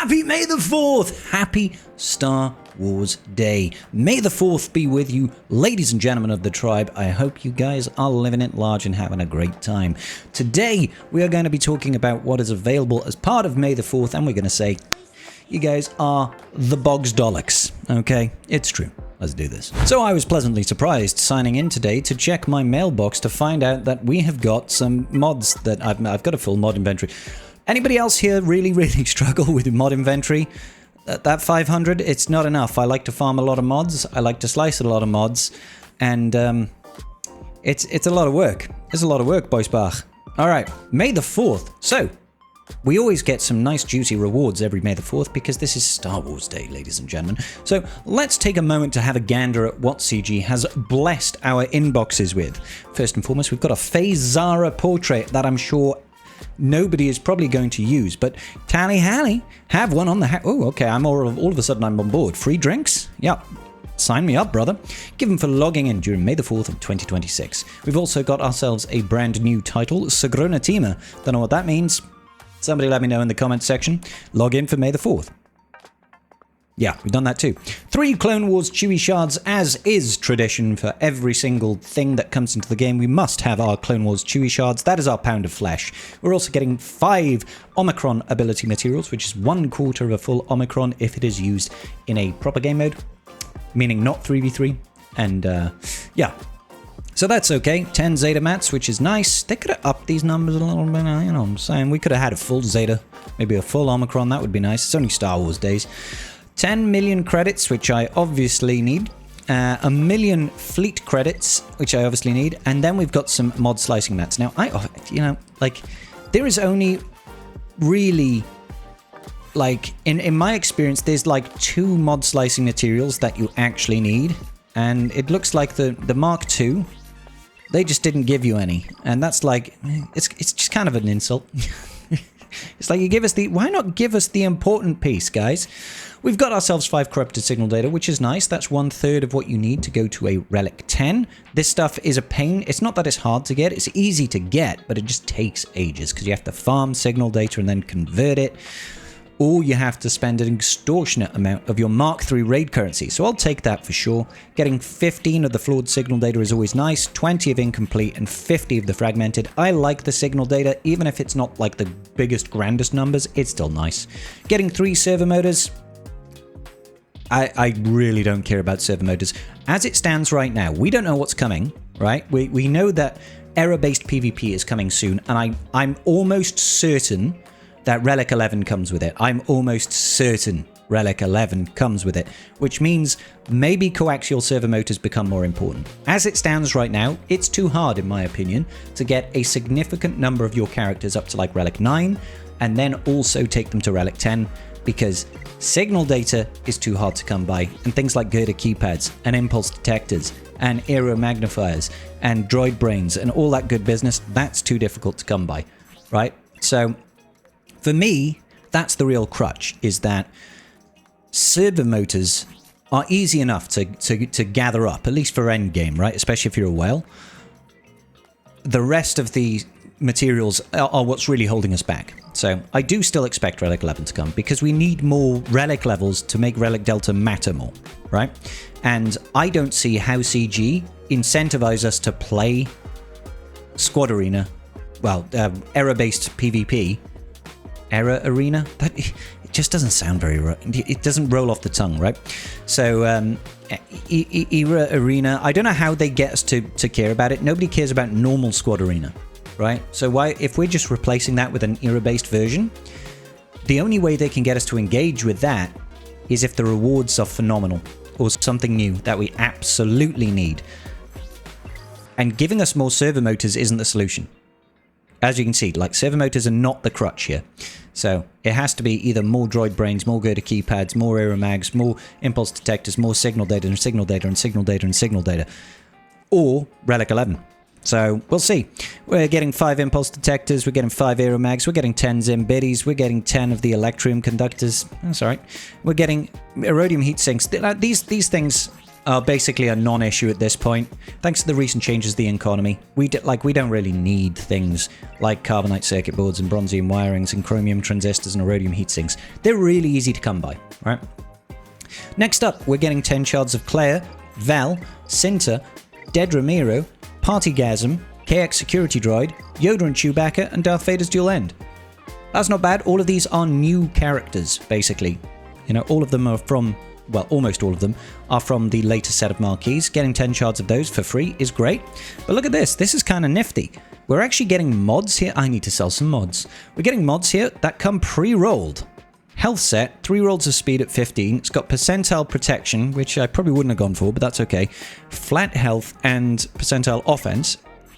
Happy May the 4th! Happy Star Wars Day. May the 4th be with you, ladies and gentlemen of the tribe. I hope you guys are living it large and having a great time. Today, we are going to be talking about what is available as part of May the 4th, and we're going to say, you guys are the Bogsdolix. Okay? It's true. Let's do this. So I was pleasantly surprised signing in today to check my mailbox to find out that we have got some mods that I've got a full mod inventory. Anybody else here really struggle with mod inventory? That 500, it's not enough. I like to farm a lot of mods. I like to slice a lot of mods. And it's a lot of work. It's a lot of work, Boisbach. All right, May the 4th. So, we always get some nice juicy rewards every May the 4th because this is Star Wars Day, ladies and gentlemen. So let's take a moment to have a gander at what CG has blessed our inboxes with. First and foremost, we've got a Faye Zara portrait that I'm sure nobody is probably going to use, but Tally Hally have one on the oh, okay, I'm all of a sudden I'm on board. Free drinks? Yep. Sign me up, brother. Given for logging in during May the 4th of 2026. We've also got ourselves a brand new title, Sagrona Tima. Don't know what that means. Somebody let me know in the comments section. Log in for May the 4th. Yeah, we've done that too. 3 Clone Wars Chewie shards, as is tradition for every single thing that comes into the game. We must have our Clone Wars Chewie shards. That is our pound of flesh. We're also getting 5 Omicron ability materials, which is 1/4 of a full Omicron if it is used in a proper game mode, meaning not 3v3. And yeah. So that's okay. 10 Zeta mats, which is nice. They could have upped these numbers a little bit, you know what I'm saying? We could have had a full Zeta, maybe a full Omicron. That would be nice. It's only Star Wars days. 10 million credits, which I obviously need. 1 million fleet credits, which I obviously need. And then we've got some mod slicing mats. Now, there is only really, in my experience, there's like 2 mod slicing materials that you actually need. And it looks like the Mark II, they just didn't give you any. And that's like, it's just kind of an insult. It's like, why not give us the important piece, guys? We've got ourselves 5 corrupted signal data, which is nice. That's 1/3 of what you need to go to a Relic 10. This stuff is a pain. It's not that it's hard to get. It's easy to get, but it just takes ages because you have to farm signal data and then convert it. Or you have to spend an extortionate amount of your Mark III raid currency. So I'll take that for sure. Getting 15 of the flawed signal data is always nice, 20 of incomplete, and 50 of the fragmented. I like the signal data, even if it's not like the biggest, grandest numbers, it's still nice. Getting 3 server motors, I really don't care about server motors. As it stands right now, we don't know what's coming, right? We know that error-based PvP is coming soon, and I'm almost certain that Relic 11 comes with it. I'm almost certain Relic 11 comes with it, which means maybe coaxial servo motors become more important. As it stands right now, it's too hard, in my opinion, to get a significant number of your characters up to like Relic 9, and then also take them to Relic 10, because signal data is too hard to come by, and things like Girder keypads, and impulse detectors, and aero magnifiers, and droid brains, and all that good business, that's too difficult to come by, right? So, for me, that's the real crutch, is that servo motors are easy enough to gather up, at least for endgame, right? Especially if you're a whale. The rest of the materials are what's really holding us back. So I do still expect Relic 11 to come, because we need more Relic levels to make Relic Delta matter more, right? And I don't see how CG incentivize us to play Squad Arena, well, error-based PvP, Error Arena? It just doesn't sound very right. It doesn't roll off the tongue, right? So, Era Arena, I don't know how they get us to care about it. Nobody cares about normal Squad Arena, right? So why, if we're just replacing that with an era-based version, the only way they can get us to engage with that is if the rewards are phenomenal or something new that we absolutely need. And giving us more servo motors isn't the solution. As you can see, like, servo motors are not the crutch here. So it has to be either more droid brains, more Girder keypads, more aeromags, more impulse detectors, more signal data and signal data and signal data and signal data, or Relic 11. So we'll see. We're getting 5 impulse detectors, we're getting 5 aeromags, we're getting 10 Zim biddies, we're getting 10 of the electrium conductors. That's all right. We're getting erodium heat sinks. These things, are basically a non-issue at this point. Thanks to the recent changes to the economy, we don't really need things like carbonite circuit boards and bronzium wirings and chromium transistors and rhodium heatsinks. They're really easy to come by, right? Next up, we're getting 10 shards of Claire, Val, Cinta, Dead Ramiro, Partygasm, KX Security Droid, Yoda and Chewbacca, and Darth Vader's dual end. That's not bad. All of these are new characters, basically. You know, all of them are from, well, almost all of them are from the latest set of marquees. Getting 10 shards of those for free is great. But look at this. This is kind of nifty. We're actually getting mods here. I need to sell some mods. We're getting mods here that come pre-rolled. Health set, 3 rolls of speed at 15. It's got percentile protection, which I probably wouldn't have gone for, but that's okay. Flat health and percentile offense.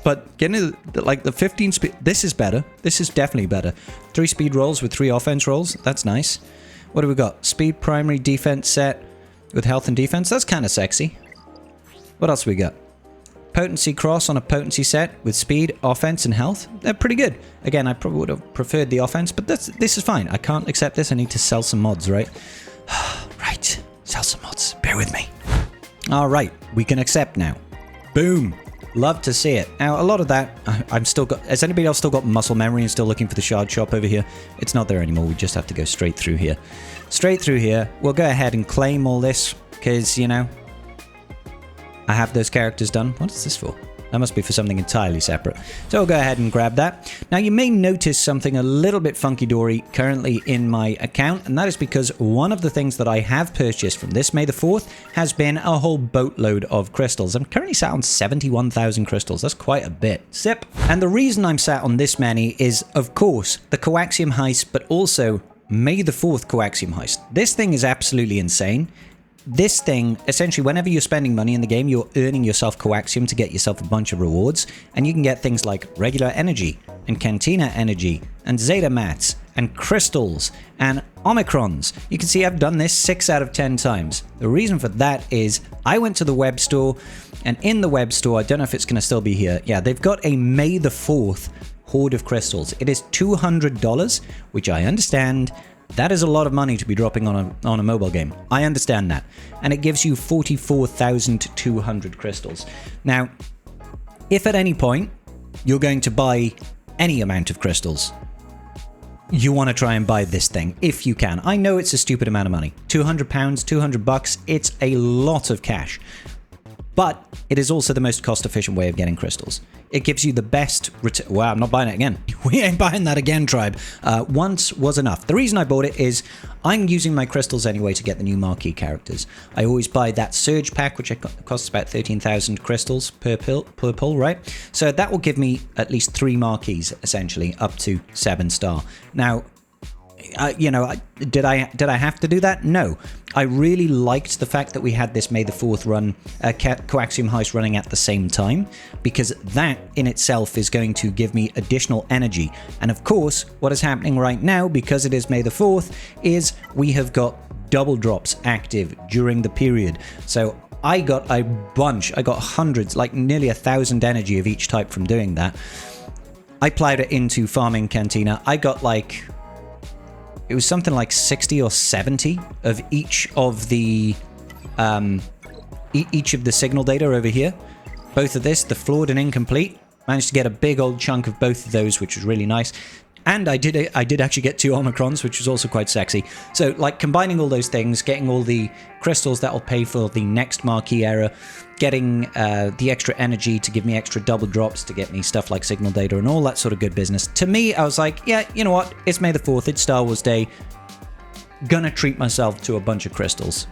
But getting like the 15 speed, this is better. This is definitely better. 3 speed rolls with 3 offense rolls. That's nice. What do we got? Speed primary defense set with health and defense. That's kind of sexy. What else we got? Potency cross on a potency set with speed, offense, and health. They're pretty good. Again, I probably would have preferred the offense, but this is fine. I can't accept this. I need to sell some mods, right? Right. Sell some mods. Bear with me. All right. We can accept now. Boom. Love to see it. Now, a lot of that, I'm still got... Has anybody else still got muscle memory and still looking for the shard shop over here? It's not there anymore. We just have to go straight through here. Straight through here. We'll go ahead and claim all this because, you know, I have those characters done. What is this for? That must be for something entirely separate. So I'll go ahead and grab that. Now you may notice something a little bit funky-dory currently in my account, and that is because one of the things that I have purchased from this May the 4th has been a whole boatload of crystals. I'm currently sat on 71,000 crystals. That's quite a bit. Sip. And the reason I'm sat on this many is, of course, the coaxium heist, but also May the 4th coaxium heist. This thing is absolutely insane. This thing, essentially, whenever you're spending money in the game, you're earning yourself coaxium to get yourself a bunch of rewards, and you can get things like regular energy, and cantina energy, and zeta mats, and crystals, and omicrons. You can see I've done this 6 out of 10 times. The reason for that is I went to the web store, and in the web store, I don't know if it's going to still be here. Yeah, they've got a May the 4th hoard of crystals. It is $200, which I understand. That is a lot of money to be dropping on a mobile game. I understand that. And it gives you 44,200 crystals. Now, if at any point you're going to buy any amount of crystals, you want to try and buy this thing, if you can. I know it's a stupid amount of money. £200, $200, it's a lot of cash. But it is also the most cost-efficient way of getting crystals. It gives you the best... Wow, I'm not buying it again. We ain't buying that again, tribe. Once was enough. The reason I bought it is I'm using my crystals anyway to get the new marquee characters. I always buy that Surge pack, which costs about 13,000 crystals per pull, right? So that will give me at least 3 marquees, essentially, up to 7-star. Now... did I have to do that? No. I really liked the fact that we had this May the 4th run, Coaxium Heist running at the same time, because that in itself is going to give me additional energy. And of course, what is happening right now, because it is May the 4th, is we have got double drops active during the period. So I got a bunch, I got hundreds, like nearly 1,000 energy of each type from doing that. I plowed it into farming Cantina. I got like... It was something like 60 or 70 of each of the signal data over here. Both of this, the flawed and incomplete. Managed to get a big old chunk of both of those, which was really nice. And I did actually get 2 Omicrons, which was also quite sexy. So, like, combining all those things, getting all the crystals that will pay for the next marquee era, getting the extra energy to give me extra double drops to get me stuff like signal data and all that sort of good business. To me, I was like, yeah, you know what? It's May the 4th. It's Star Wars Day. Gonna treat myself to a bunch of crystals.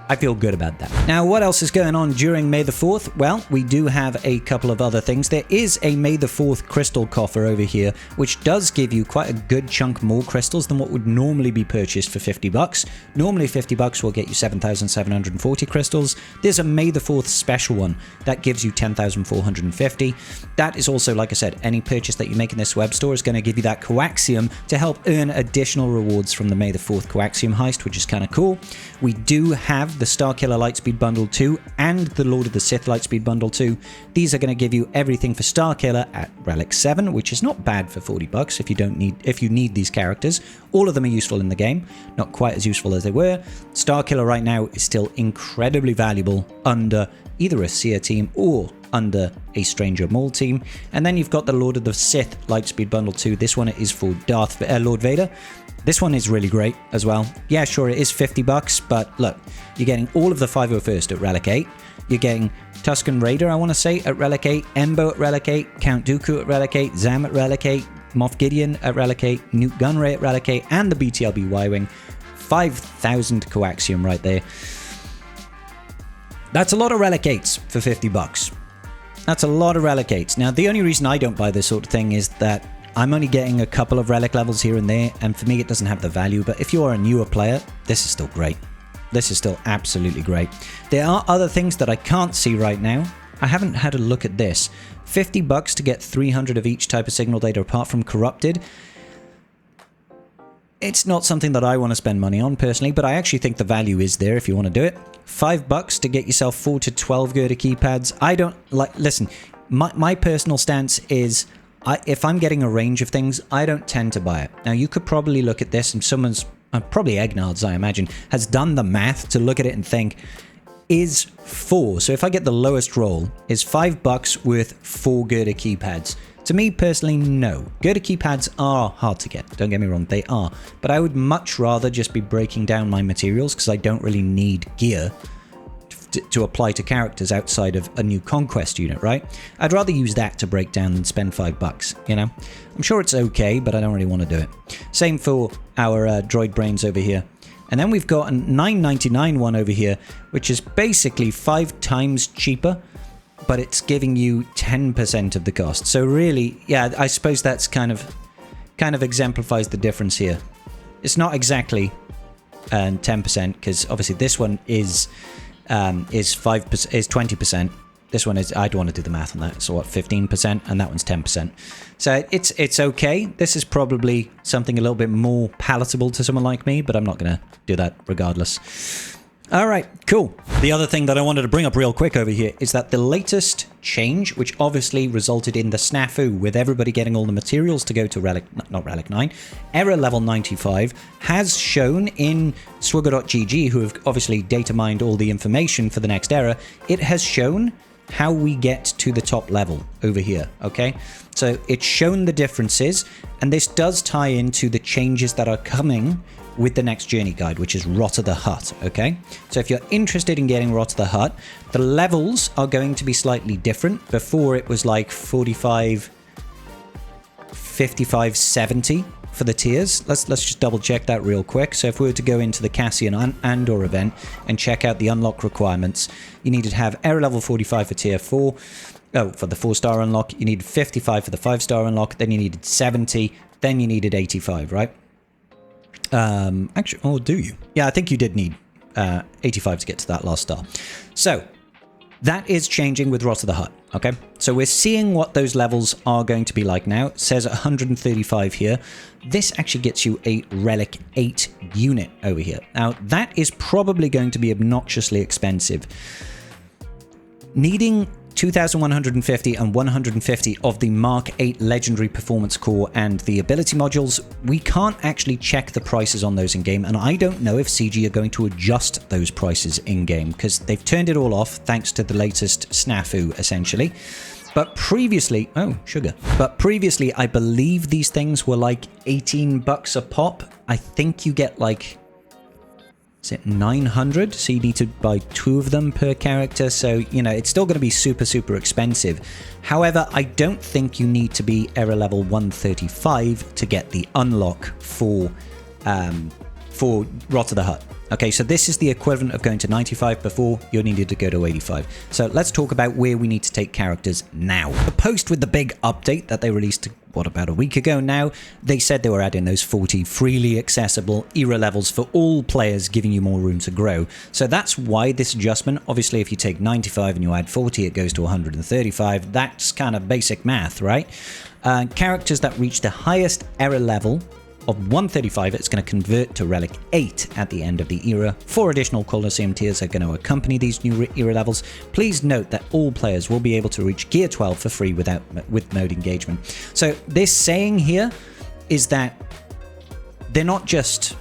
I feel good about that. Now, what else is going on during May the 4th? Well, we do have a couple of other things. There is a May the 4th crystal coffer over here, which does give you quite a good chunk more crystals than what would normally be purchased for $50. Normally, $50 will get you 7,740 crystals. There's a May the 4th special one that gives you 10,450. That is also, like I said, any purchase that you make in this web store is going to give you that coaxium to help earn additional rewards from the May the 4th coaxium heist, which is kind of cool. We do have the Starkiller Lightspeed Bundle 2 and the Lord of the Sith Lightspeed Bundle 2. These are going to give you everything for Starkiller at Relic 7, which is not bad for $40 if you need these characters. All of them are useful in the game, not quite as useful as they were. Starkiller right now is still incredibly valuable under either a Seer team or under a Stranger Maul team. And then you've got the Lord of the Sith Lightspeed Bundle 2. This one is for Lord Vader. This one is really great as well. Yeah, sure, it is $50, but look, you're getting all of the 501st at Relic 8. You're getting Tusken Raider, I want to say, at Relic 8, Embo at Relic 8, Count Dooku at Relic 8, Zam at Relic 8, Moff Gideon at Relic 8, Newt Gunray at Relic 8, and the BTLB Y-Wing. 5,000 coaxium right there. That's a lot of Relic 8s for $50. That's a lot of Relic 8s. Now, the only reason I don't buy this sort of thing is that I'm only getting a couple of Relic levels here and there, and for me it doesn't have the value, but if you're a newer player, this is still great. This is still absolutely great. There are other things that I can't see right now. I haven't had a look at this. $50 to get 300 of each type of signal data apart from Corrupted. It's not something that I want to spend money on personally, but I actually think the value is there if you want to do it. $5 to get yourself 4 to 12 girder keypads. I don't like, listen, my personal stance is if I'm getting a range of things, I don't tend to buy it. Now, you could probably look at this and someone's, probably Egnard's, I imagine, has done the math to look at it and think, is 4, so if I get the lowest roll, is $5 worth 4 girder keypads? To me, personally, no. Girder keypads are hard to get, don't get me wrong, they are. But I would much rather just be breaking down my materials because I don't really need gear to apply to characters outside of a new conquest unit, right? I'd rather use that to break down than spend $5, you know? I'm sure it's okay, but I don't really want to do it. Same for our droid brains over here. And then we've got a $9.99 one over here, which is basically 5 times cheaper, but it's giving you 10% of the cost. So really, yeah, I suppose that's kind of exemplifies the difference here. It's not exactly 10%, because obviously this one is 20%. This one is, I don't want to do the math on that. So what, 15%, and that one's 10%. So it's okay. This is probably something a little bit more palatable to someone like me, but I'm not going to do that regardless. All right, cool. The other thing that I wanted to bring up real quick over here is that the latest change, which obviously resulted in the snafu with everybody getting all the materials to go to not Relic 9, error level 95, has shown in Swigger.gg, who have obviously data mined all the information for the next error, it has shown how we get to the top level over here, okay? So it's shown the differences, and this does tie into the changes that are coming with the next journey guide, which is Rot of the Hutt, okay? So if you're interested in getting Rot of the Hutt, the levels are going to be slightly different. Before it was like 45, 55, 70 for the tiers. Let's just double check that real quick. So if we were to go into the Cassian Andor event and check out the unlock requirements, you needed to have error level 45 for tier 4. Oh, for the 4-star unlock, you needed 55 for the 5-star unlock, then you needed 70, then you needed 85, right? Actually, oh, do you? Yeah, I think you did need 85 to get to that last star. So that is changing with Rot of the Hutt, okay? So we're seeing what those levels are going to be like now. It says 135 here. This actually gets you a Relic 8 unit over here. Now, that is probably going to be obnoxiously expensive. Needing 2,150 and 150 of the Mark 8 Legendary Performance Core and the ability modules, we can't actually check the prices on those in-game, and I don't know if CG are going to adjust those prices in-game, because they've turned it all off thanks to the latest snafu, essentially. But previously, oh, sugar. But previously, I believe these things were like $18 a pop. I think you get like, is it 900? So you need to buy 2 of them per character. So, you know, it's still going to be super, super expensive. However, I don't think you need to be error level 135 to get the unlock for Rot of the Hutt. Okay, so this is the equivalent of going to 95 before. You needed to go to 85. So let's talk about where we need to take characters now. The post with the big update that they released, what, about a week ago now, they said they were adding those 40 freely accessible era levels for all players, giving you more room to grow. So that's why this adjustment, obviously if you take 95 and you add 40, it goes to 135. That's kind of basic math, right? Characters that reach the highest error level of 135, it's going to convert to Relic 8 at the end of the era. 4 additional Colosseum tiers are going to accompany these new era levels. Please note that all players will be able to reach Gear 12 for free with mode engagement. So this saying here is that they're not just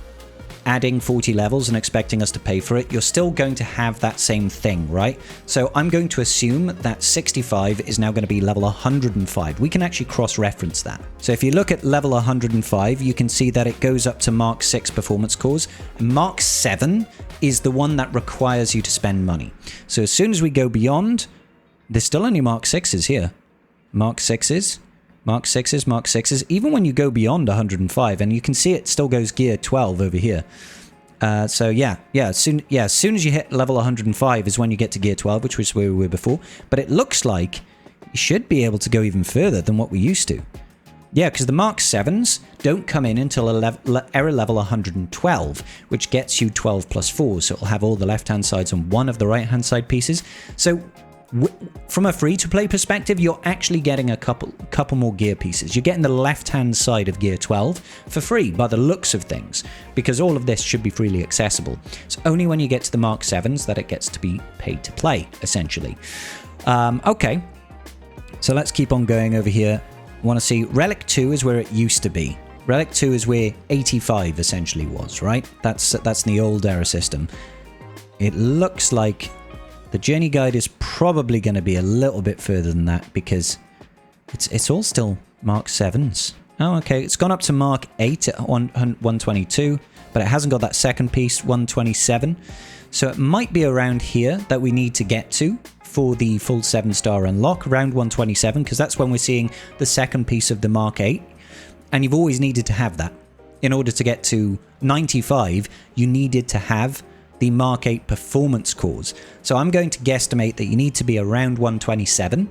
adding 40 levels and expecting us to pay for it. You're still going to have that same thing, right? So I'm going to assume that 65 is now going to be level 105. We can actually cross-reference that. So if you look at level 105, you can see that it goes up to Mark 6 performance cores. Mark 7 is the one that requires you to spend money. So as soon as we go beyond, there's still only Mark 6s here. Mark 6s. Mark 6s, Mark 6s, even when you go beyond 105, and you can see it still goes gear 12 over here. So as soon as you hit level 105 is when you get to gear 12, which was where we were before. But it looks like you should be able to go even further than what we used to. Yeah, because the Mark 7s don't come in until era level 112, which gets you 12 plus 4. So it'll have all the left-hand sides and one of the right-hand side pieces. So from a free-to-play perspective, you're actually getting a couple more gear pieces. You're getting the left-hand side of Gear 12 for free by the looks of things, because all of this should be freely accessible. It's only when you get to the Mark 7s that it gets to be paid to play, essentially. Okay, so let's keep on going over here. I want to see Relic 2 is where it used to be. Relic 2 is where 85 essentially was, right? That's the old era system. It looks like the journey guide is probably going to be a little bit further than that, because it's all still Mark 7s. Oh, okay. It's gone up to Mark 8 at 122, but it hasn't got that second piece, 127. So it might be around here that we need to get to for the full 7-star unlock, around 127, because that's when we're seeing the second piece of the Mark 8. And you've always needed to have that. In order to get to 95, you needed to have the Mark 8 performance cores. So I'm going to guesstimate that you need to be around 127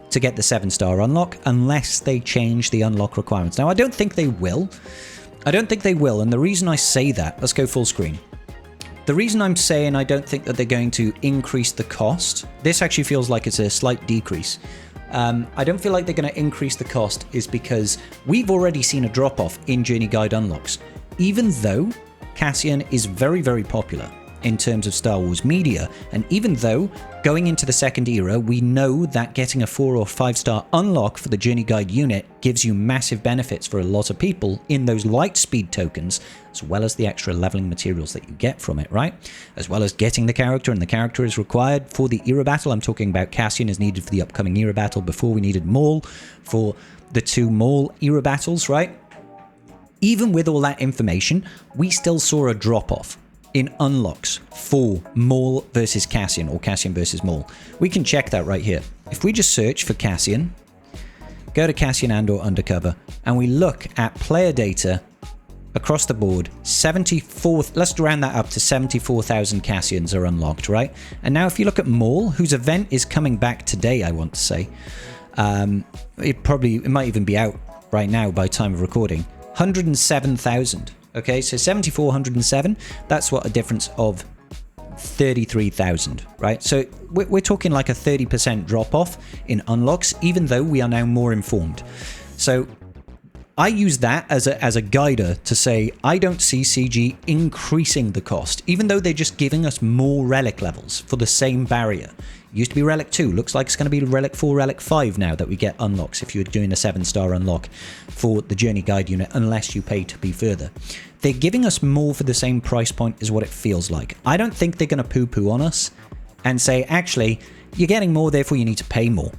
to get the 7-star unlock, unless they change the unlock requirements. Now, I don't think they will. And the reason I say that, let's go full screen. The reason I'm saying I don't think that they're going to increase the cost, this actually feels like it's a slight decrease. I don't feel like they're going to increase the cost is because we've already seen a drop-off in Journey Guide unlocks. Even though Cassian is very, very popular in terms of Star Wars media, and even though going into the second era, we know that getting a 4 or 5-star unlock for the Journey Guide unit gives you massive benefits for a lot of people in those light speed tokens, as well as the extra leveling materials that you get from it, right? As well as getting the character, and the character is required for the era battle. I'm talking about Cassian is needed for the upcoming era battle. Before we needed Maul for the 2 Maul era battles, right? Even with all that information, we still saw a drop-off in unlocks for Maul versus Cassian, or Cassian versus Maul. We can check that right here. If we just search for Cassian, go to Cassian Andor Undercover, and we look at player data across the board, 74, let's round that up to 74,000 Cassians are unlocked, right? And now if you look at Maul, whose event is coming back today, I want to say, it might even be out right now by time of recording, 107,000. Okay, so 7,407, that's what a difference of 33,000, right? So we're talking like a 30% drop off in unlocks, even though we are now more informed. So I use that as a guider to say, I don't see CG increasing the cost, even though they're just giving us more relic levels for the same barrier. It used to be Relic 2, looks like it's going to be Relic 4, Relic 5 now that we get unlocks if you're doing a 7-star unlock for the Journey Guide unit, unless you pay to be further. They're giving us more for the same price point is what it feels like. I don't think they're going to poo-poo on us and say, actually, you're getting more, therefore you need to pay more.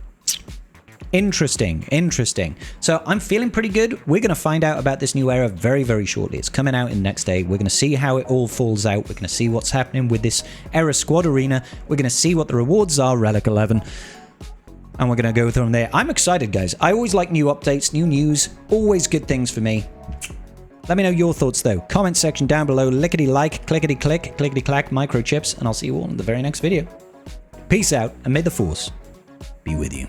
Interesting. So I'm feeling pretty good. We're going to find out about this new era very, very shortly. It's coming out in the next day. We're going to see how it all falls out. We're going to see what's happening with this era squad arena. We're going to see what the rewards are, Relic 11. And we're going to go through them there. I'm excited, guys. I always like new updates, new news. Always good things for me. Let me know your thoughts, though. Comment section down below. Lickety-like, clickety-click, clickety-clack, microchips. And I'll see you all in the very next video. Peace out, and may the Force be with you.